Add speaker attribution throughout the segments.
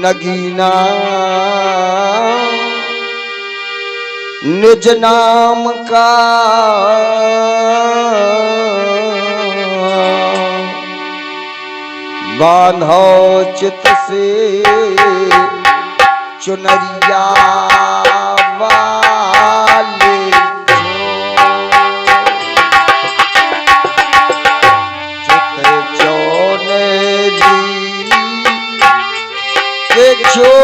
Speaker 1: नगीना निज नाम का बांधो चित से चुनरिया वाले चित चौनेरी के छो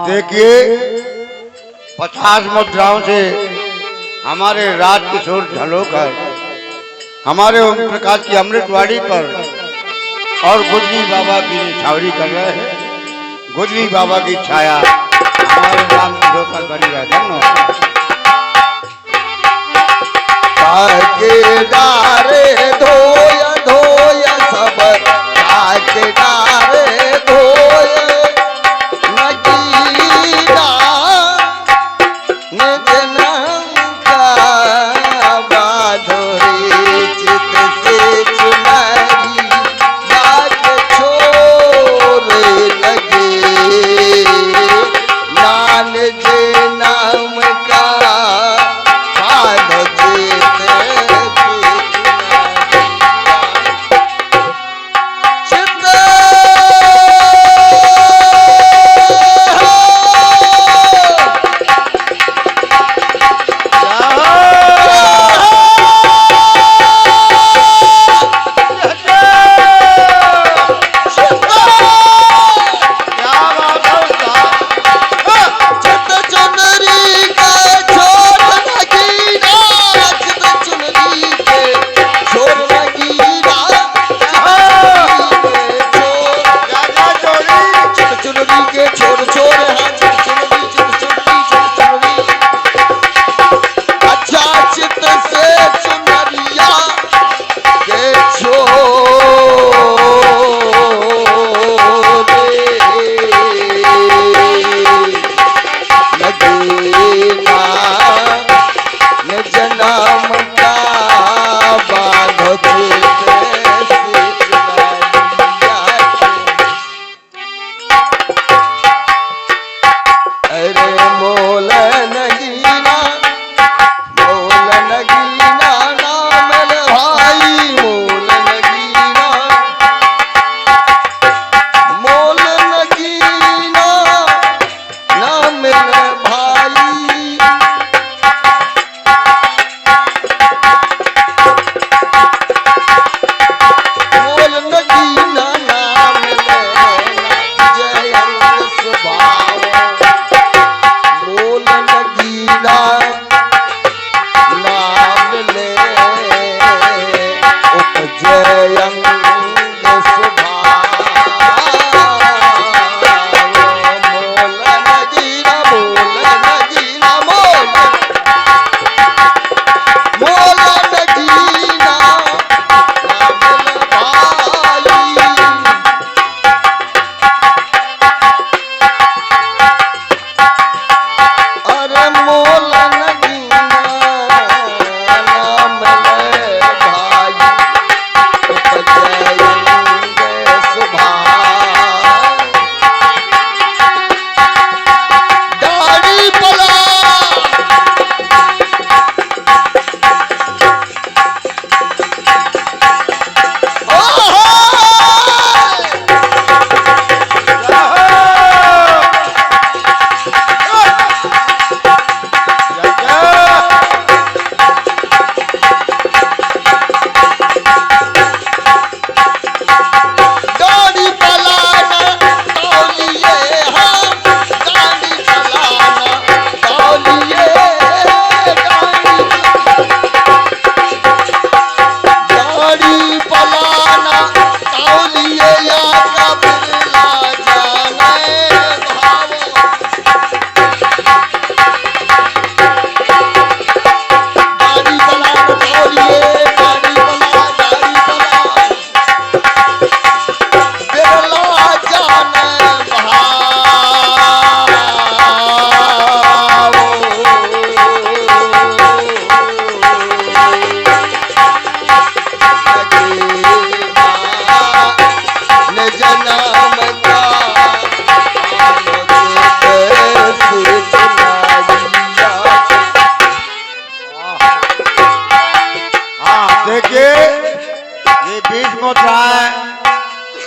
Speaker 2: देखिए 50 मुद्राओं से हमारे राज किशोर ढलोकर हमारे ओम प्रकाश की अमृतवाड़ी पर और गुजरी बाबा की निछावरी कर रहे हैं। गुजरी बाबा की छाया हमारे राम किशोर पर बनी है।
Speaker 1: डारे धोया धोया सब डारे धोया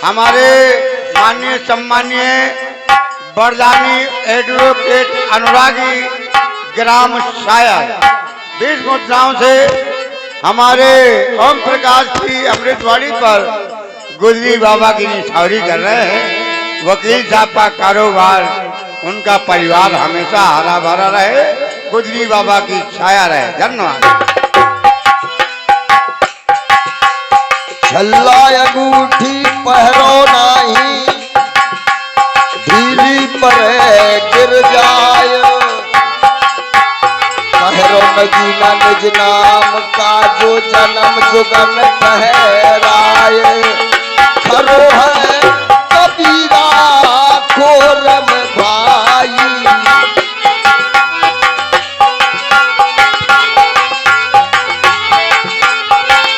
Speaker 2: हमारे माननीय सम्मानीय बरदानी एडवोकेट अनुरागी ग्राम शायर 20 मुद्राओं से हमारे ओम प्रकाश की अमृतवाड़ी पर गुजरी बाबा की निछावरी कर रहे हैं। वकील साहब का कारोबार, उनका परिवार हमेशा हरा भरा रहे, गुजरी बाबा की छाया रहे। धन्यवाद।
Speaker 1: छल्ला अंगूठी पहरो नाही, ढीली पर गिर जाय, पहरो नगीना निज नाम का जो जन्म जुगन ठहराय, खरो है कबीरा खोरम भाई,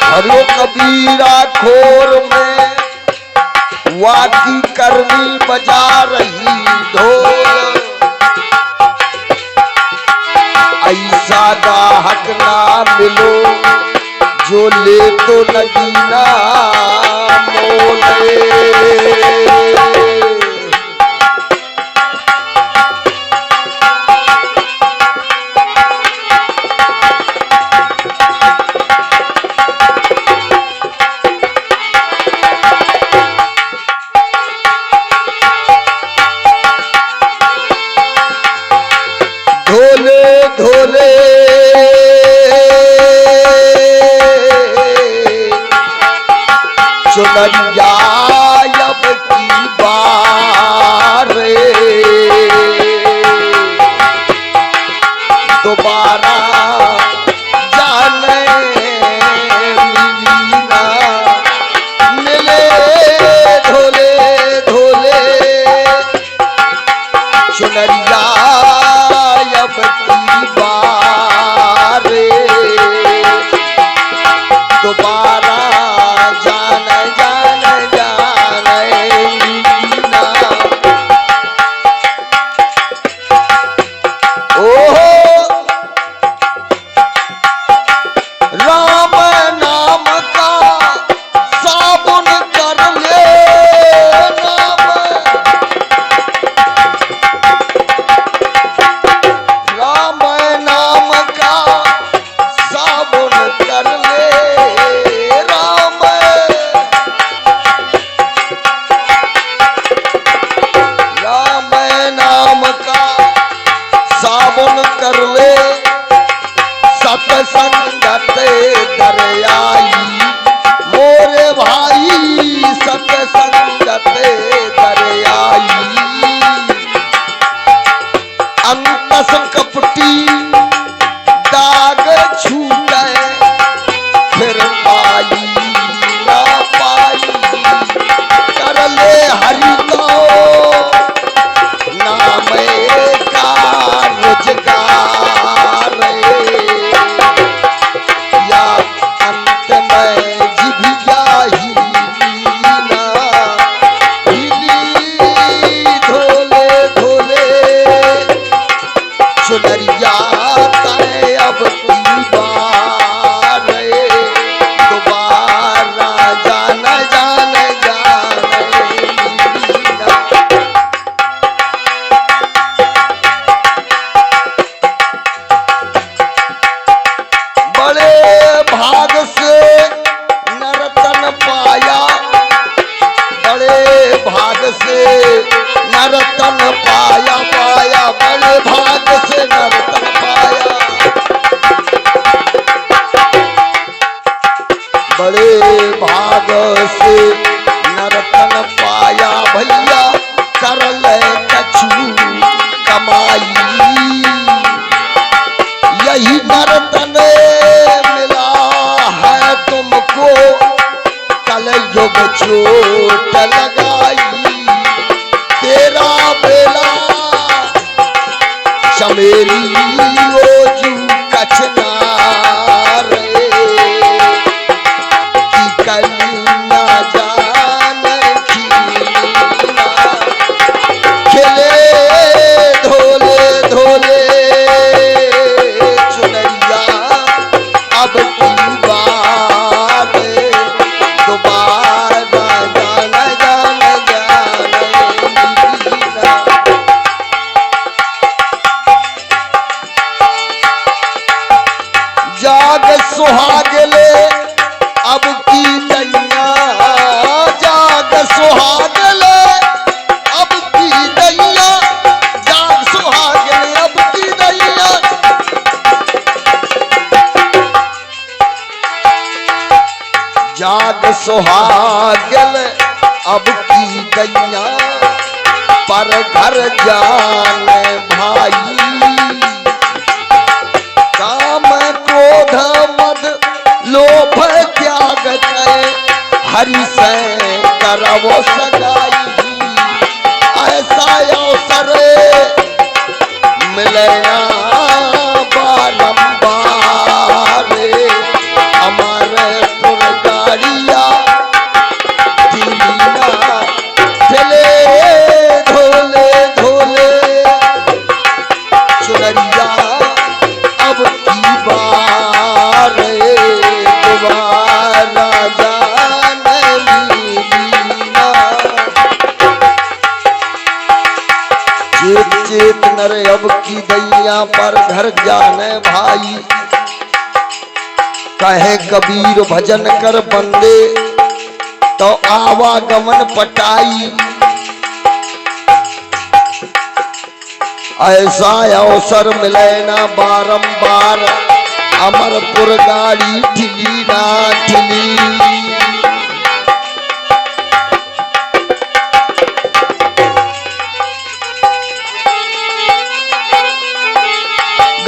Speaker 1: खरो कबीरा खोर में वाकी करनी बजा रही ढोल, ऐसा गाहक ना मिलो जो ले तो नगीना मोले। ढोले ढोले चुनरिया अब की बार, दोबारा जाने मिली ना मिले, ढोले ढोले चुनरिया अब की बार, दोबारा जाने जाने जाने मीना। ओहो राम नाम का साबुन कर ले, राम नाम का साबुन कर ले, राम राम नाम का साबुन कर ले, सतसंगत दरियाई मोरे भाई, सतसंगत दरियाई, अंतस कपटी दाग छूटे फिर पाई ना पाई, कर ले हरि को नाम का रोजगार, या अंत में जिभिया ही ना हिली, ढोले ढोले चुनरिया तय अब की बार, दोबारा जाने जाने जाने मीना। बड़े भाग से नरतन पाया, बड़े भाग से नरतन पाया, पाया बड़े भाग से नरतन पाया, बड़े भाग से नरतन पाया, भैया कर ले कछु कमाई, यही नरतन मिला है तुमको, कल युग चोट लगाई, तेरा बेला चमेली ओजू कचनार, की कली ना जान खीना, खिले ढोले ढोले चुनरिया अब की बात, दोबारा गल अब की दैया पर घर जाने भाई। काम क्रोध मद लोभ त्याग के हरि से करवो सगाई। ऐसा अवसर मिलना बारंबार हमारे पुरगाड़िया चले धोले धोले चुनरिया अब की बार दोबारा जाने मीना। चेत चेत नर अब की दैया पर घर जाने भाई। कहे कबीर भजन कर बंदे तो आवागमन पटाई। ऐसा अवसर मिले ना बारंबार अमरपुर गाड़ी ठिली ना ठिली।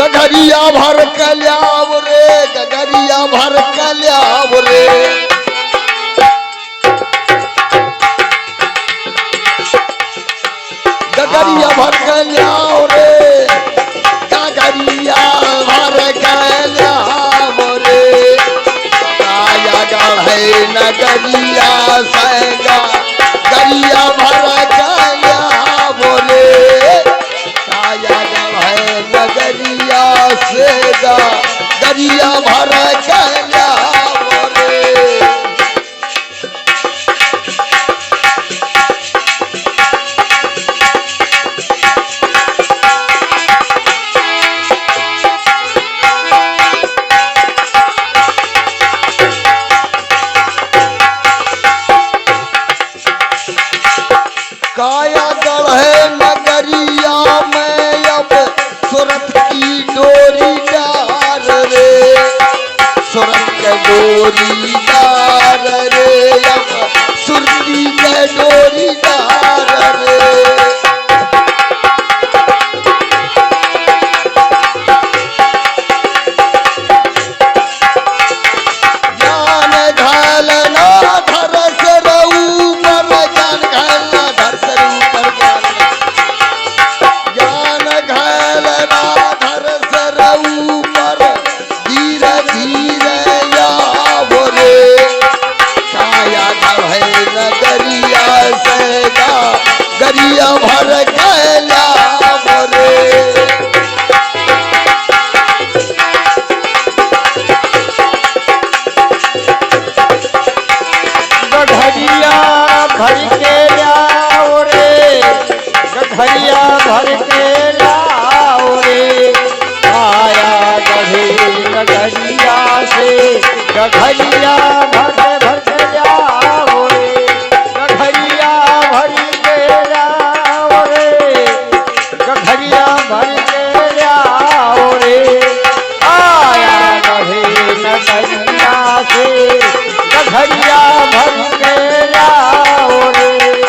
Speaker 1: गगरिया भर कल्याव रे गगरिया भर कल्याव रे। गगरिया भर कल्याव रे गगरिया भर कल्याव रे। काया गढ़े नगरिया सैगा गरिया भर कल्याव रे। काया गढ़े नगरिया सेगा गरिया भर कल्याव रे। काया गढ़े नगरिया में अब सूरत की डोरी डार रे। सूरत के डोरी डार रे अब सुरती के डोरी डार रे। जान घालना धर से रहू पर जान घालना धर से रहू पर जान घालना धर से रहू पर धीरे धीरे यावो रे। काया गढ़े नगरिया से गरिया भर कल्याव रे।
Speaker 3: गठरिया भर के लाओ रे गठरिया भर के लाओ रे। आया गढ़े नगरिया से गठरिया भर के लाओ रे। गठरिया भर के लाओ रे गठरिया भर के लाओ रे। आया गढ़े नगरिया से गठरिया भर के लाओ रे।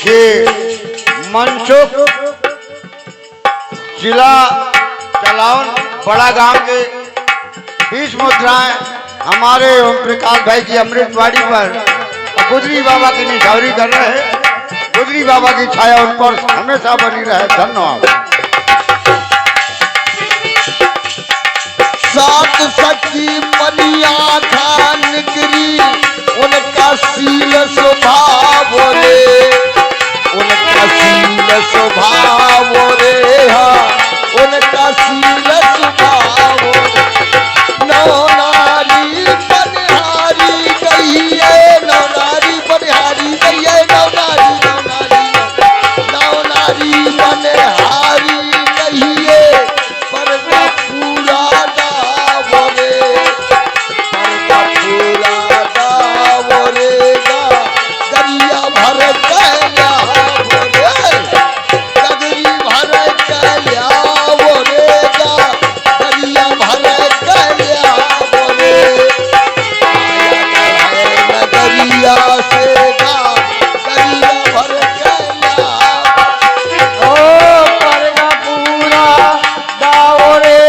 Speaker 2: देखिए मनसुख जिला चलावन बड़ा गांव के 20 मुद्राएं हमारे ओम प्रकाश भाई की अमृतवाड़ी पर गुजरी बाबा की निछावरी कर रहे हैं। गुजरी बाबा की छाया उन पर हमेशा बनी रहे। धन्यवाद।
Speaker 1: सात सखी मनिया खान गिरी उनका शील स्वभाव रे, उनका शील स्वभाव रे, हाँ उनका शील स्वभाव। नौ नारी बनिहारी गई है, नौ नारी बनिहारी गई है, नौ नारी नौ नारी बनिहारी गई है, पर का पूरा दावरे, पर का पूरा दावरेगा दरिया भर गया बोरे, गगरी भर गया बोरेगा दरिया भर गया बोरे, नगरिया से गा दरिया भर गया।
Speaker 3: ओ परगा पूरा दाओरे,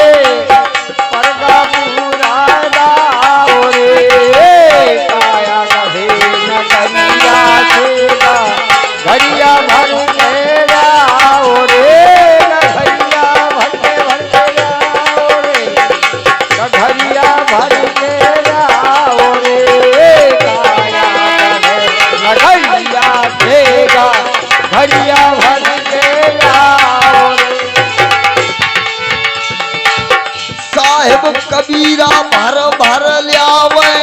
Speaker 3: परगा पूरा दाओरे, काया गहे नगरिया सेगा घरिया भर के जाओरे, घरिया भर के जाओरे, घरिया भर के जाओरे, काया गहे नगरिया सेगा घरिया भर के जाओरे।
Speaker 1: साहिब कबीरा भर भर ल्यावे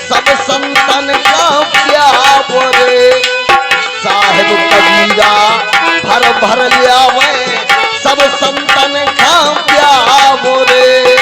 Speaker 1: सब संतन का प्यारे, साहिब कबीरा भर भर ल्यावे सब संतन का प्यारे।